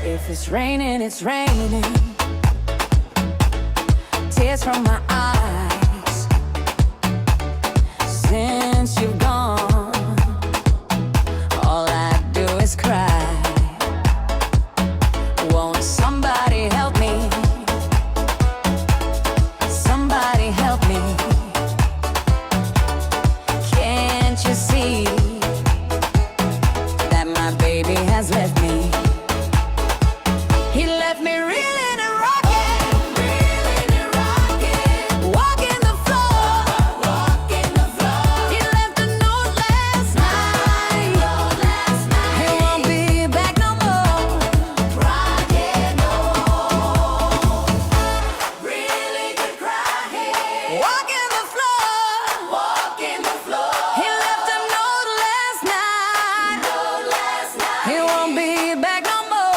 If it's raining, it's raining. Tears from my eyes. Since you've gone, all I do is cry. Won't somebody help me? Somebody help me. Can't you see that my baby has left me? He left me reeling and rocking, walking the floor. He left a note last night. He won't be back no more. Really could cry. Walking the floor. He left a note last night. He won't be back no more.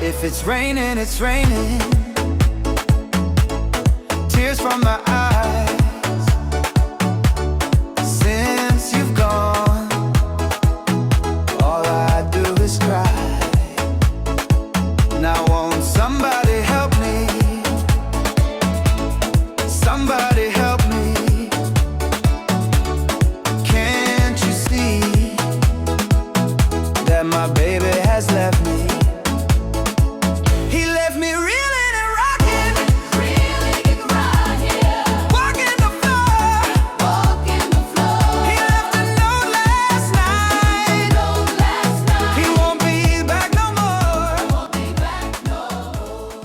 If it's raining, it's raining. Tears from my eyes.